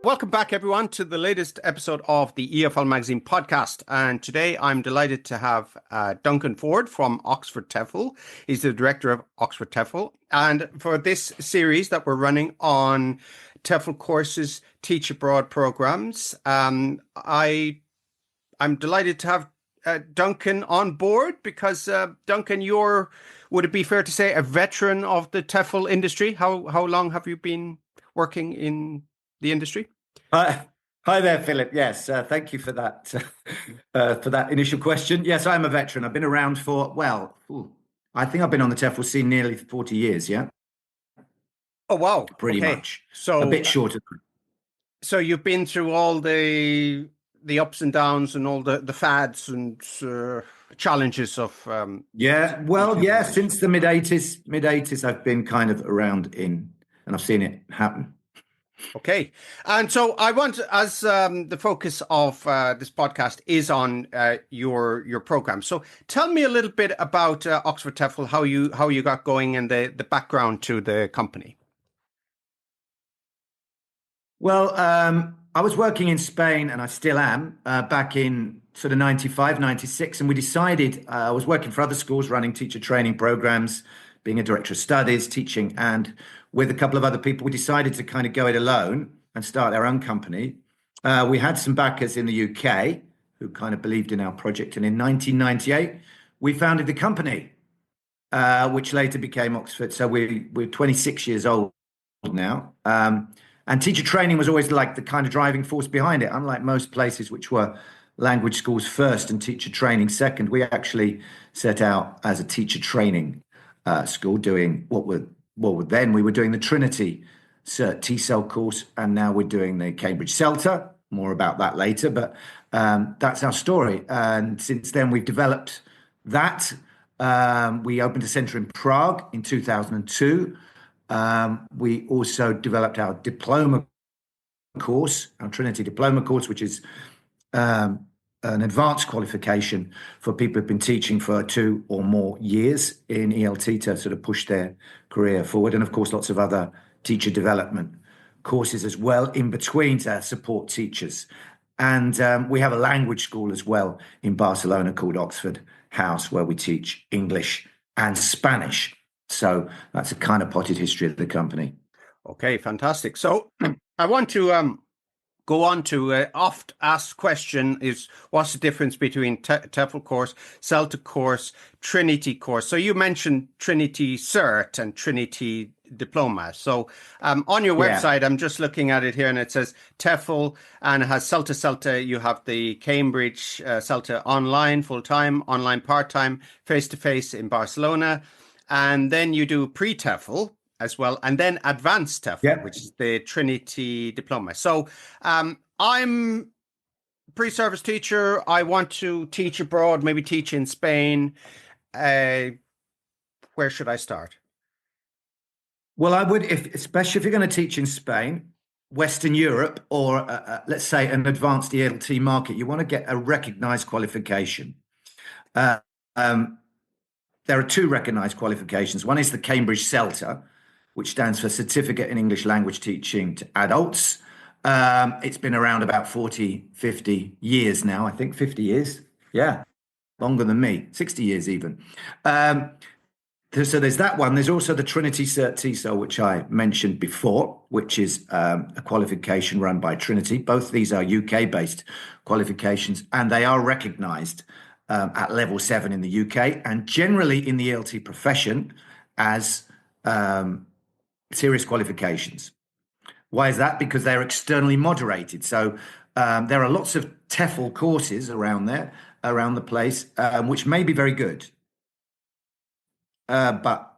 Welcome back, everyone, to the latest episode of the EFL Magazine podcast. And today I'm delighted to have Duncan Ford from Oxford TEFL. He's the director of Oxford TEFL. And for this series that we're running on TEFL courses, Teach Abroad programs, I'm delighted to have Duncan on board because, Duncan, would it be fair to say, a veteran of the TEFL industry? How long have you been working in the industry? Hi there, Philip. Yes, thank you for that initial question. Yes, I'm a veteran. I've been around for, I think I've been on the TEFL scene nearly 40 years, yeah? Oh, wow. Pretty Okay. much. So a bit shorter. So you've been through all the ups and downs and all the fads and challenges of since the mid 80s I've been kind of around and I've seen it happen. Okay. And so I want, as the focus of this podcast is on your program. So tell me a little bit about Oxford TEFL, how you got going and the background to the company. Well, I was working in Spain, and I still am, back in sort of 95, 96. And we decided, I was working for other schools, running teacher training programs, being a director of studies, teaching. And with a couple of other people, we decided to kind of go it alone and start our own company. We had some backers in the UK who kind of believed in our project. And in 1998, we founded the company, which later became Oxford. So we're 26 years old now. And teacher training was always like the kind of driving force behind it. Unlike most places which were language schools first and teacher training second, we actually set out as a teacher training school doing what we were doing the Trinity Cert TEFL course, and now we're doing the Cambridge CELTA. More about that later, but that's our story. And since then, we've developed that. We opened a centre in Prague in 2002. We also developed our diploma course, our Trinity diploma course, which is an advanced qualification for people who've been teaching for 2 or more years in ELT to sort of push their career forward. And of course, lots of other teacher development courses as well in between to support teachers. And we have a language school as well in Barcelona called Oxford House, where we teach English and Spanish. So that's a kind of potted history of the company. Okay, fantastic. So I want to go on to oft asked question is, what's the difference between TEFL course, CELTA course, Trinity course? So you mentioned Trinity Cert and Trinity Diploma. So on your website, I'm just looking at it here, and it says TEFL, and it has CELTA. You have the Cambridge CELTA online, full-time, online part-time, face-to-face in Barcelona. And then you do pre-TEFL as well, and then advanced TEFL, which is the Trinity Diploma. So I'm pre-service teacher. I want to teach abroad, maybe teach in Spain. Where should I start? Well, I would, especially if you're going to teach in Spain, Western Europe, or let's say an advanced ELT market, you want to get a recognized qualification. There are 2 recognized qualifications. One is the Cambridge CELTA, which stands for Certificate in English Language Teaching to Adults. It's been around about 40, 50 years now, I think 50 years. Yeah, longer than me, 60 years even. So there's that one. There's also the Trinity Cert TEFL, which I mentioned before, which is a qualification run by Trinity. Both these are UK-based qualifications, and they are recognized at level 7 in the UK and generally in the ELT profession as serious qualifications. Why is that? Because they're externally moderated. So there are lots of TEFL courses around the place, which may be very good. But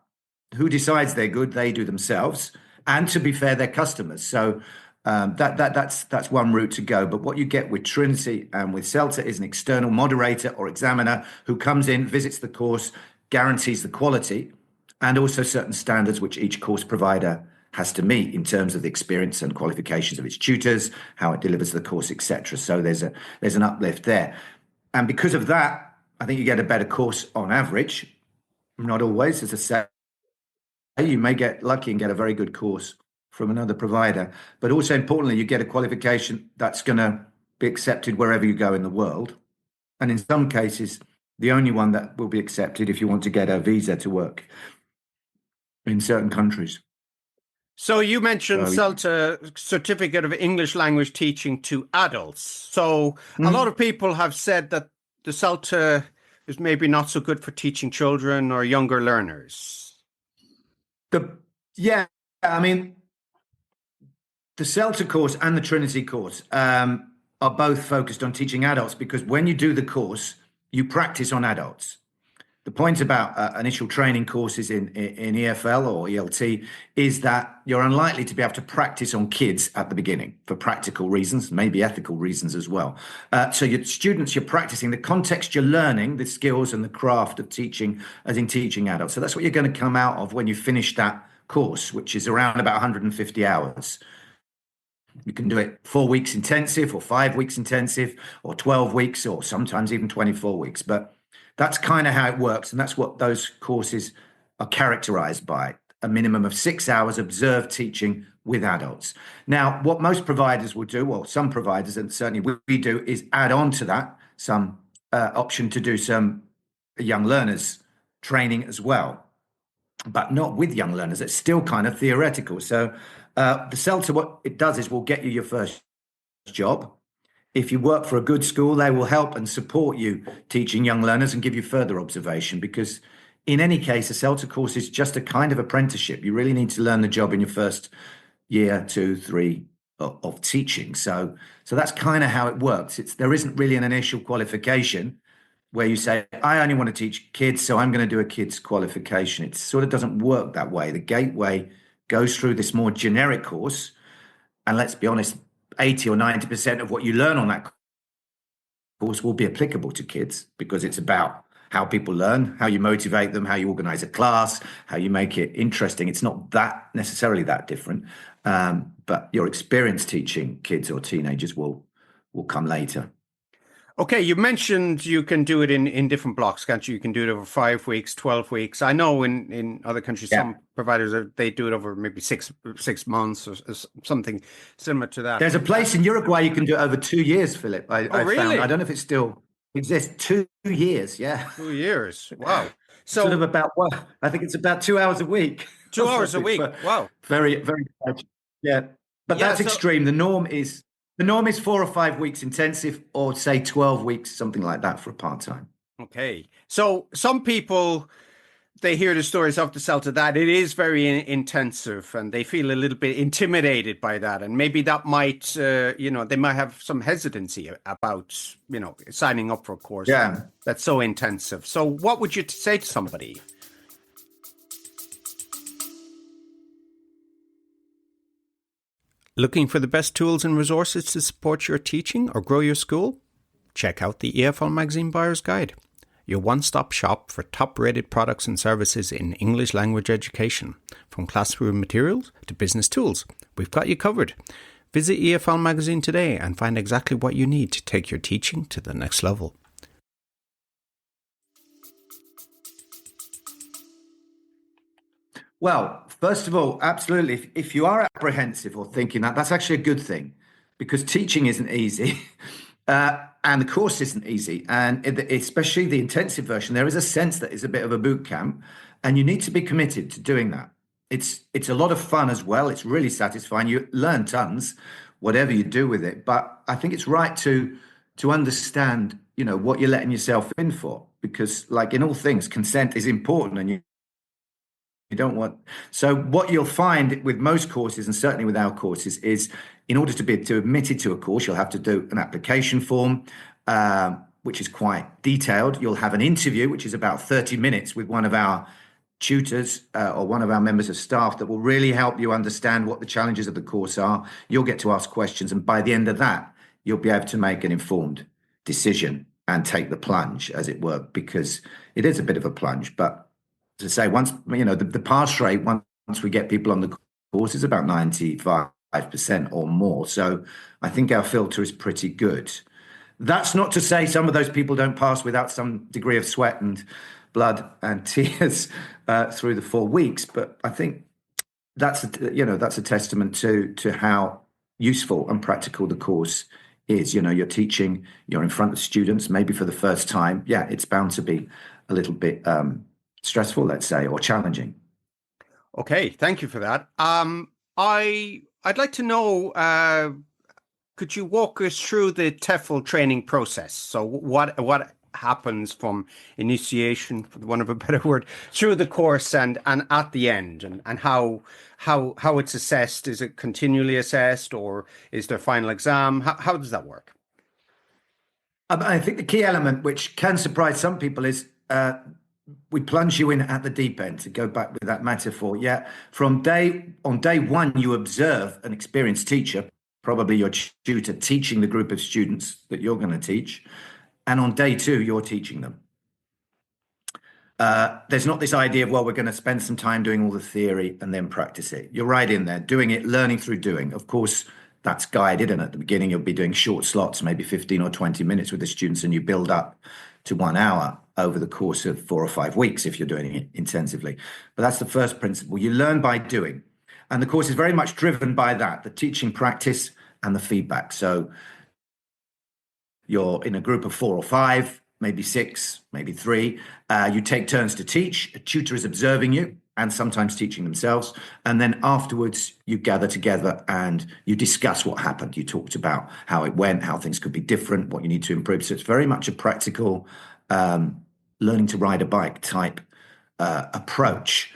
who decides they're good? They do themselves. And to be fair, they're customers. So that's one route to go. But what you get with Trinity and with CELTA is an external moderator or examiner who comes in, visits the course, guarantees the quality, and also certain standards which each course provider has to meet in terms of the experience and qualifications of its tutors, how it delivers the course, etc. So there's an uplift there. And because of that, I think you get a better course on average. Not always, as I say. You may get lucky and get a very good course from another provider. But also importantly, you get a qualification that's going to be accepted wherever you go in the world. And in some cases, the only one that will be accepted if you want to get a visa to work in certain countries. So you mentioned So, CELTA, Certificate of English Language Teaching to Adults. So a lot mm, of people have said that the CELTA is maybe not so good for teaching children or younger learners. the yeah, I mean, the CELTA course and the Trinity course are both focused on teaching adults because when you do the course, you practice on adults. The point about initial training courses in EFL or ELT is that you're unlikely to be able to practice on kids at the beginning for practical reasons, maybe ethical reasons as well. So your students, you're practicing the context, you're learning the skills and the craft of teaching, as in teaching adults. So that's what you're going to come out of when you finish that course, which is around about 150 hours. You can do it 4 weeks intensive or 5 weeks intensive or 12 weeks or sometimes even 24 weeks. But that's kind of how it works. And that's what those courses are characterized by a minimum of 6 hours observed teaching with adults. Now, what most providers will do, well, some providers, and certainly we do, is add on to that some option to do some young learners training as well, but not with young learners. It's still kind of theoretical. So the CELTA, what it does is will get you your first job. If you work for a good school, they will help and support you teaching young learners and give you further observation because in any case, a CELTA course is just a kind of apprenticeship. You really need to learn the job in your first year, 2, 3 of teaching. So that's kind of how it works. There isn't really an initial qualification where you say, I only want to teach kids, so I'm going to do a kids qualification. It sort of doesn't work that way. The gateway goes through this more generic course. And let's be honest, 80 or 90% of what you learn on that course will be applicable to kids because it's about how people learn, how you motivate them, how you organize a class, how you make it interesting. It's not that necessarily that different. But your experience teaching kids or teenagers will come later. Okay, you mentioned you can do it in different blocks, can't you? You can do it over 5 weeks, 12 weeks. I know in other countries, Yeah. some providers they do it over maybe 6 months or something similar to that. There's a place in Uruguay you can do it over 2 years, Philip. I found. Really? I don't know if it still exists. 2 years, yeah. 2 years. Wow. Sort of So about well, I think it's about 2 hours a week or 2 hours a something. week. But Wow. very, very much. Yeah. But Yeah. that's So extreme. The norm is 4 or 5 weeks intensive, or say 12 weeks, something like that for a part-time. okay. So some people they hear the stories of the CELTA that it is very intensive and they feel a little bit intimidated by that. And maybe that might, they might have some hesitancy about, signing up for a course Yeah. that's so intensive. So what would you say to somebody? Looking for the best tools and resources to support your teaching or grow your school? Check out the EFL Magazine Buyer's Guide, your one-stop shop for top-rated products and services in English language education. From classroom materials to business tools, we've got you covered. Visit EFL Magazine today and find exactly what you need to take your teaching to the next level. Well, first of all, absolutely. If you are apprehensive or thinking that, that's actually a good thing because teaching isn't easy. And the course isn't easy. And especially the intensive version, there is a sense that it's a bit of a boot camp, and you need to be committed to doing that. It's a lot of fun as well. It's really satisfying. You learn tons, whatever you do with it. But I think it's right to understand, what you're letting yourself in for, because like in all things, consent is important, and you don't want. So what you'll find with most courses, and certainly with our courses, is in order to be admitted to a course, you'll have to do an application form, which is quite detailed. You'll have an interview, which is about 30 minutes with one of our tutors or one of our members of staff that will really help you understand what the challenges of the course are. You'll get to ask questions, and by the end of that, you'll be able to make an informed decision and take the plunge, as it were, because it is a bit of a plunge, but to say once the pass rate once we get people on the course is about 95% or more. So I think our filter is pretty good. That's not to say some of those people don't pass without some degree of sweat and blood and tears through the 4 weeks, but I think that's a testament to how useful and practical the course is. You're teaching, you're in front of students, maybe for the first time. Yeah, it's bound to be a little bit stressful, let's say, or challenging. Okay, thank you for that. I'd like to know, could you walk us through the TEFL training process? So what happens from initiation, for the want of a better word, through the course and at the end, and how it's assessed? Is it continually assessed, or is there final exam? How does that work? I think the key element, which can surprise some people, is we plunge you in at the deep end. To go back with that metaphor, yeah. On day one, you observe an experienced teacher, probably your tutor, teaching the group of students that you're going to teach, and on day two, you're teaching them. There's not this idea of, well, we're going to spend some time doing all the theory and then practice it. You're right in there, doing it, learning through doing. Of course, that's guided. And at the beginning, you'll be doing short slots, maybe 15 or 20 minutes with the students, and you build up to 1 hour over the course of 4 or 5 weeks if you're doing it intensively. But that's the first principle. You learn by doing. And the course is very much driven by that, the teaching practice and the feedback. So you're in a group of 4 or 5, maybe 6, maybe 3. You take turns to teach. A tutor is observing you and sometimes teaching themselves. And then afterwards, you gather together and you discuss what happened. You talked about how it went, how things could be different, what you need to improve. So it's very much a practical learning to ride a bike type approach.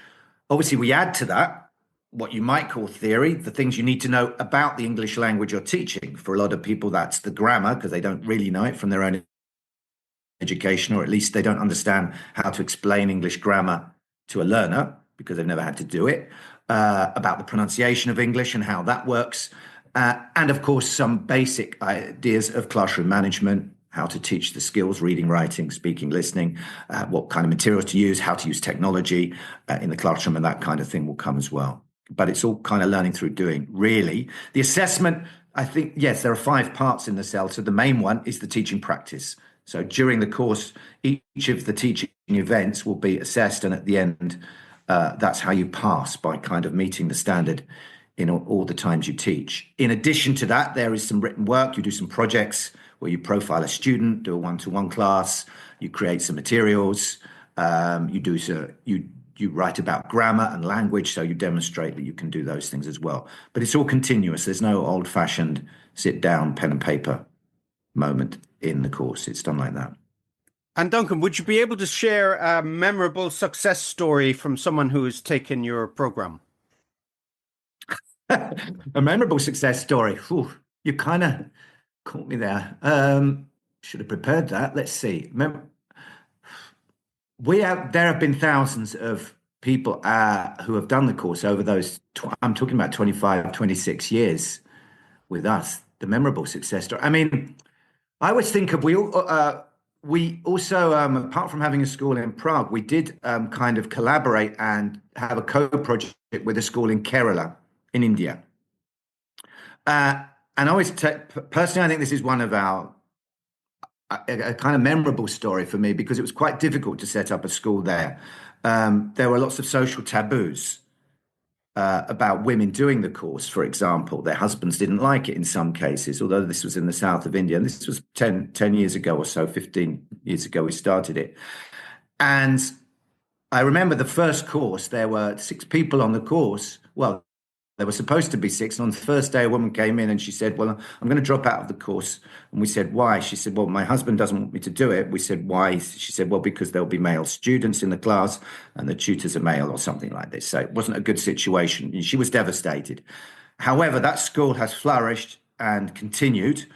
Obviously, we add to that what you might call theory, the things you need to know about the English language you're teaching. For a lot of people, that's the grammar, because they don't really know it from their own education, or at least they don't understand how to explain English grammar to a learner because they've never had to do it, about the pronunciation of English and how that works. And of course, some basic ideas of classroom management, how to teach the skills, reading, writing, speaking, listening, what kind of materials to use, how to use technology in the classroom, and that kind of thing will come as well. But it's all kind of learning through doing, really. The assessment, I think, yes, there are 5 parts in the CEL. So the main one is the teaching practice. So during the course, each of the teaching events will be assessed. And at the end, that's how you pass, by kind of meeting the standard in all the times you teach. In addition to that, there is some written work. You do some projects where you profile a student, do a one-to-one class, you create some materials, you write about grammar and language, so you demonstrate that you can do those things as well. But it's all continuous. There's no old-fashioned sit down, pen and paper moment in the course. It's done like that. And Duncan, would you be able to share a memorable success story from someone who has taken your program? A memorable success story. Whew, you kind of caught me there. Should have prepared that. Let's see. There have been thousands of people who have done the course over those, I'm talking about 25, 26 years with us. The memorable success story. I mean, I always think of we also, apart from having a school in Prague, we did kind of collaborate and have a co-project with a school in Kerala in India. And I always personally, I think this is one of a kind of memorable story for me, because it was quite difficult to set up a school there. There were lots of social taboos about women doing the course, for example. Their husbands didn't like it in some cases, although this was in the south of India. And this was 10 years ago or so, 15 years ago we started it. And I remember the first course, there were 6 people on the course. Well, there were supposed to be 6. And on the first day, a woman came in and she said, well, I'm going to drop out of the course. And we said, why? She said, well, my husband doesn't want me to do it. We said, why? She said, well, because there'll be male students in the class and the tutors are male, or something like this. So it wasn't a good situation. And she was devastated. However, that school has flourished and continued.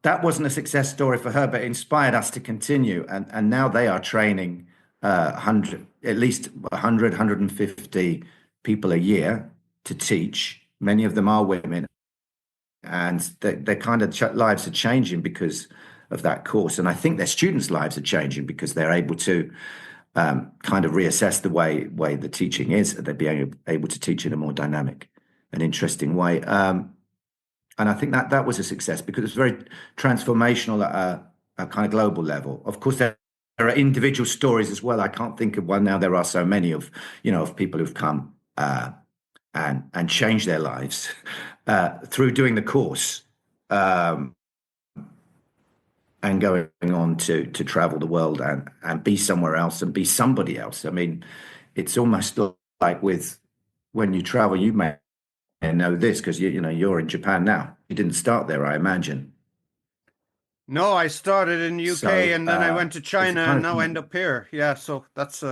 That wasn't a success story for her, but it inspired us to continue. And now they are training at least 100, 150 people a year to teach. Many of them are women, and their kind of lives are changing because of that course. And I think their students' lives are changing because they're able to kind of reassess the way the teaching is. They're being able to teach in a more dynamic and interesting way. And I think that was a success because it's very transformational at a kind of global level. Of course, there are individual stories as well. I can't think of one now. There are so many of people who've come and change their lives through doing the course, um, and going on to travel the world and be somewhere else and be somebody else. I mean, it's almost like with when you travel, you may know this because you know you're in Japan now. You didn't start there, I imagine. No, I started in UK So and then I went to it's a China kind and of now end thing. up here. Yeah, so that's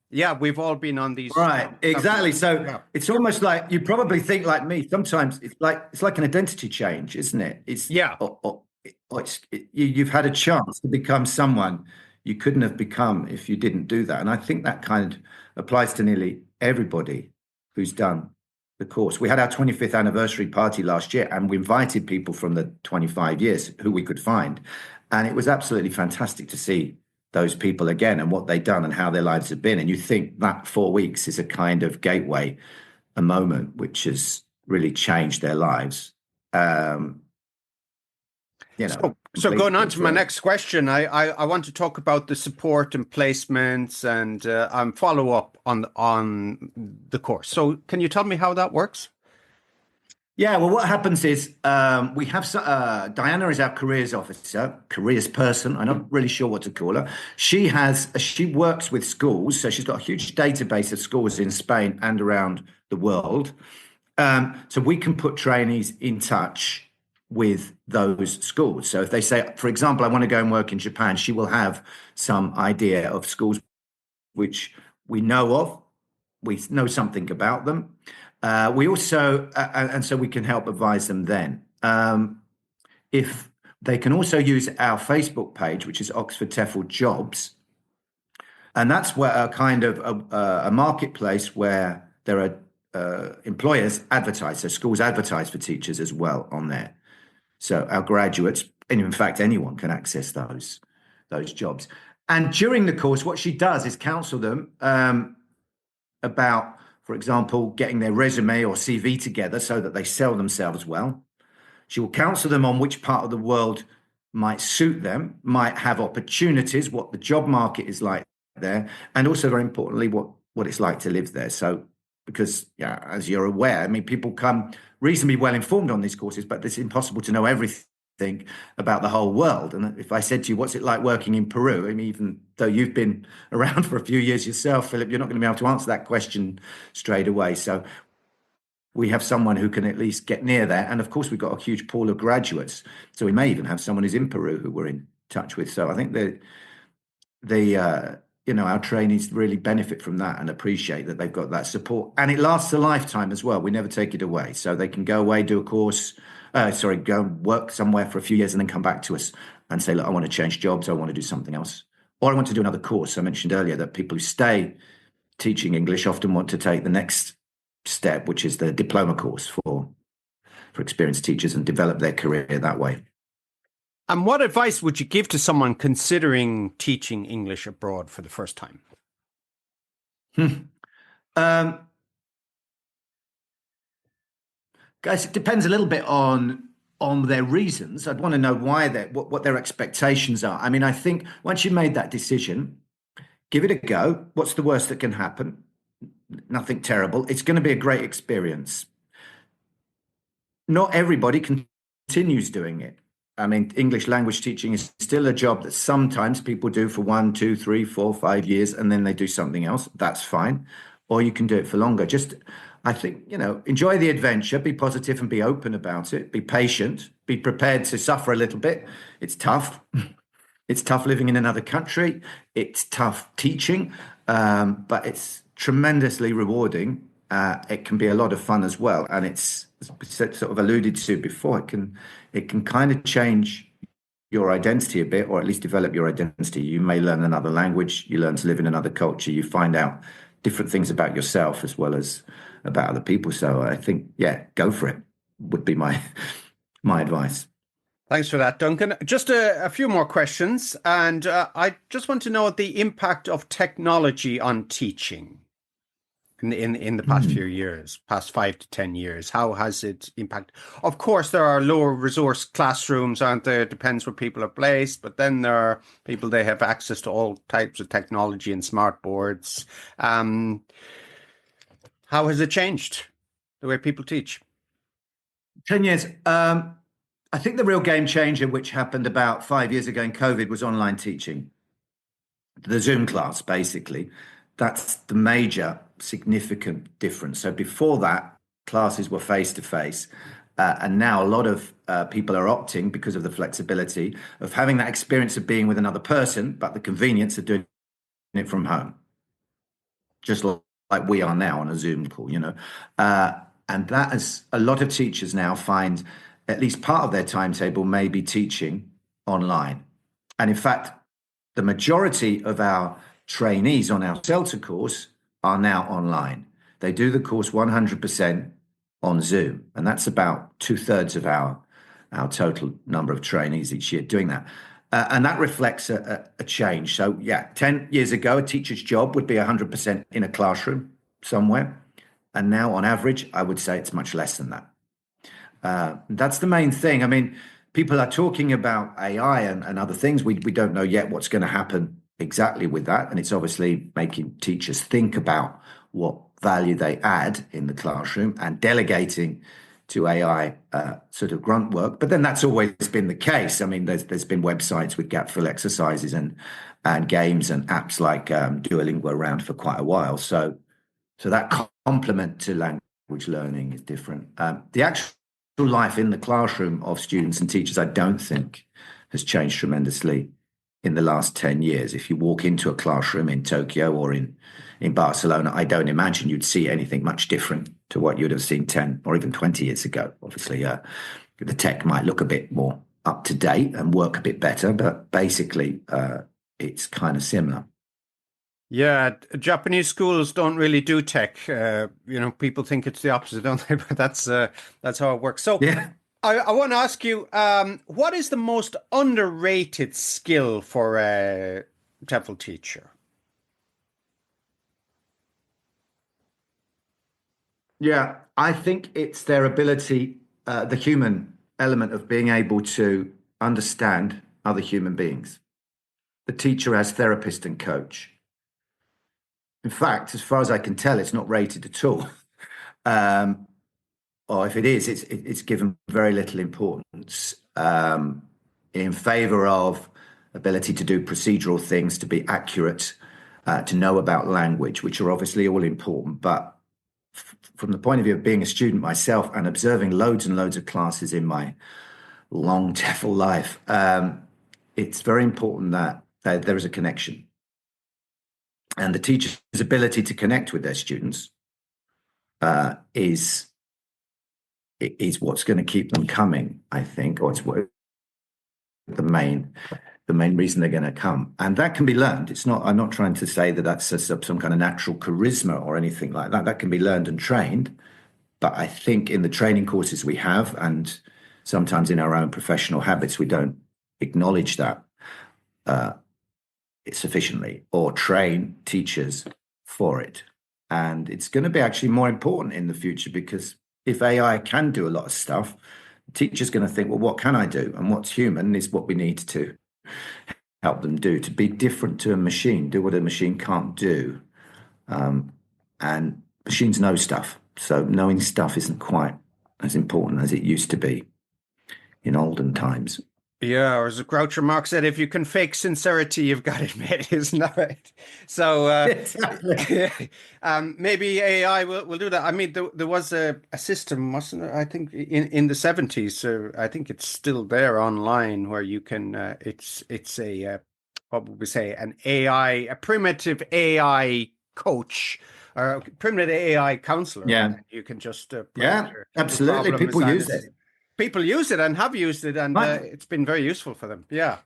yeah, we've all been on these Right, exactly. So yeah. it's almost like you probably think like me. Sometimes it's like an identity change, isn't it? Yeah. You've had a chance to become someone you couldn't have become if you didn't do that. And I think that kind of applies to nearly everybody who's done the course. We had our 25th anniversary party last year, and we invited people from the 25 years who we could find, and it was absolutely fantastic to see those people again and what they've done and how their lives have been. And you think that 4 weeks is a kind of gateway, a moment which has really changed their lives, um, So going on completely to my for. next question, I want to talk about the support and placements and follow up on the course. So can you tell me how that works? Yeah, well, what happens is we have Diana is our careers officer, careers person. I'm not really sure what to call her. She works with schools, so she's got a huge database of schools in Spain and around the world. So we can put trainees in touch with those schools. So if they say, for example, I want to go and work in Japan, she will have some idea of schools which we know of. We know something about them. We also, and so we can help advise them then. If they can also use our Facebook page, which is Oxford TEFL Jobs, and that's where a kind of a marketplace where there are employers advertise, so schools advertise for teachers as well on there. So our graduates, and in fact anyone can access those jobs. And during the course, what she does is counsel them about, for example, getting their resume or CV together so that they sell themselves well. She will counsel them on which part of the world might suit them, might have opportunities, what the job market is like there, and also very importantly, what it's like to live there. So, because yeah, as you're aware, I mean, people come reasonably well informed on these courses, but it's impossible to know everything about the whole world. And if I said to you, what's it like working in Peru? I mean, even though you've been around for a few years yourself, Philip, you're not going to be able to answer that question straight away. So we have someone who can at least get near there. And of course, we've got a huge pool of graduates. So we may even have someone who's in Peru who we're in touch with. So I think that our trainees really benefit from that and appreciate that they've got that support. And it lasts a lifetime as well. We never take it away. So they can go away, do a course, go work somewhere for a few years and then come back to us and say, look, I want to change jobs. I want to do something else. Or I want to do another course. I mentioned earlier that people who stay teaching English often want to take the next step, which is the diploma course for experienced teachers and develop their career that way. And what advice would you give to someone considering teaching English abroad for the first time? Um, Guys, it depends a little bit on their reasons. I'd want to know why what their expectations are. I mean, I think once you've made that decision, give it a go. What's the worst that can happen? Nothing terrible. It's going to be a great experience. Not everybody continues doing it. I mean, English language teaching is still a job that sometimes people do for 1, 2, 3, 4, 5 years, and then they do something else. That's fine. Or you can do it for longer. Just, I think, enjoy the adventure, be positive and be open about it, be patient, be prepared to suffer a little bit. It's tough. It's tough living in another country. It's tough teaching, but it's tremendously rewarding. It can be a lot of fun as well, and it's sort of alluded to before. It can kind of change your identity a bit, or at least develop your identity. You may learn another language. You learn to live in another culture. You find out different things about yourself as well as about other people. So I think, yeah, go for it would be my my advice. Thanks for that, Duncan. Just a few more questions. And I just want to know the impact of technology on teaching in the past few Hmm. years, past 5 to 10 years. How has it impacted? Of course, there are lower resource classrooms, aren't there? It depends where people are placed. But then there are people, they have access to all types of technology and smart boards. How has it changed? the way people teach? 10 years. I think the real game changer, which happened about 5 years ago in COVID, was online teaching. The Zoom class, basically. That's the major significant difference. So before that, classes were face to face. And now a lot of people are opting because of the flexibility of having that experience of being with another person, but the convenience of doing it from home, just like we are now on a Zoom call, you know. And that is a lot of teachers now find at least part of their timetable may be teaching online. And in fact, the majority of our trainees on our CELTA course are now online. They do the course 100% on Zoom, and that's about 2/3 of our total number of trainees each year doing that. And that reflects a change. So yeah, 10 years ago, a teacher's job would be 100% in a classroom somewhere. And now on average, I would say it's much less than that. That's the main thing. I mean, people are talking about AI and other things. We don't know yet what's going to happen exactly with that. And it's obviously making teachers think about what value they add in the classroom and delegating to AI sort of grunt work. But then that's always been the case. I mean, there's been websites with gap fill exercises and games and apps like Duolingo around for quite a while. So that complement to language learning is different. The actual life in the classroom of students and teachers, I don't think has changed tremendously in the last 10 years. If you walk into a classroom in Tokyo or in Barcelona, I don't imagine you'd see anything much different to what you'd have seen 10 or even 20 years ago. Obviously, the tech might look a bit more up to date and work a bit better, but basically it's kind of similar. Yeah, Japanese schools don't really do tech. People think it's the opposite, don't they? But that's how it works. So Yeah. I want to ask you, what is the most underrated skill for a TEFL teacher? Yeah, I think it's their ability, the human element of being able to understand other human beings. The teacher as therapist and coach. In fact, as far as I can tell, it's not rated at all. Um, or if it is, it's given very little importance in favor of ability to do procedural things, to be accurate, to know about language, which are obviously all important. But from the point of view of being a student myself and observing loads and loads of classes in my long TEFL life, it's very important that there is a connection. And the teacher's ability to connect with their students is what's going to keep them coming, I think, or it's what the main reason they're going to come. And that can be learned. It's not, I'm not trying to say that that's some kind of natural charisma or anything like that. That can be learned and trained. But I think in the training courses we have, and sometimes in our own professional habits, we don't acknowledge that sufficiently or train teachers for it. And it's going to be actually more important in the future, because if AI can do a lot of stuff, the teacher's going to think, well, what can I do? And what's human is what we need to help them do, to be different to a machine, do what a machine can't do. And machines know stuff. So knowing stuff isn't quite as important as it used to be in olden times. Yeah, or as Groucho Marx said, if you can fake sincerity, you've got it made, isn't that right? So Exactly. maybe AI will do that. I mean, there was a system, wasn't there? I think in the 70s. So I think it's still there online where you can. It's a what would we say, an AI, a primitive AI coach or a primitive AI counselor. Yeah. You can just put Yeah, your absolutely. problem People use it. people use it and have used it, and Right. it's been very useful for them. Yeah.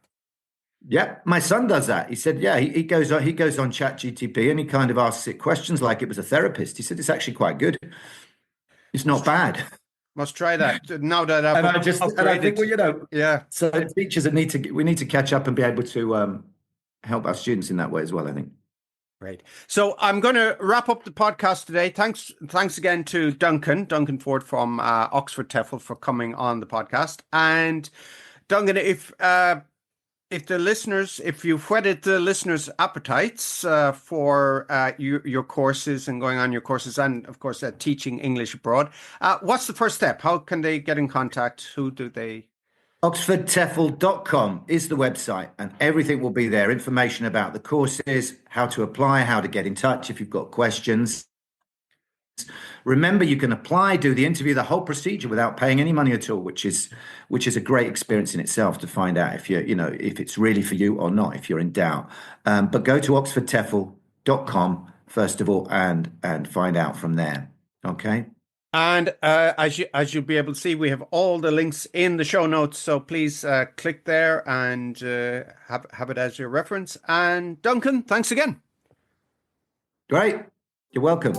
Yeah, my son does that. He said, yeah, he goes on ChatGTP and he kind of asks it questions like it was a therapist. He said it's actually quite good. It's not bad. Must try that now that I've And I think, well, upgraded. Yeah, so teachers that we need to catch up and be able to help our students in that way as well, I think. great. So I'm going to wrap up the podcast today. Thanks again to Duncan Ford from Oxford TEFL for coming on the podcast. And Duncan, if if you've whetted the listeners' appetites for your courses and going on your courses, and of course teaching English abroad, what's the first step? How can they get in contact? Who do they? OxfordTEFL.com is the website, and everything will be there. Information about the courses, how to apply, how to get in touch if you've got questions. Remember, you can apply, do the interview, the whole procedure without paying any money at all, which is a great experience in itself to find out if if it's really for you or not, if you're in doubt. But go to oxfordtefl.com first of all and find out from there. Okay. And as you'll be able to see, we have all the links in the show notes. So please click there and have it as your reference. And Duncan, thanks again. Great. You're welcome.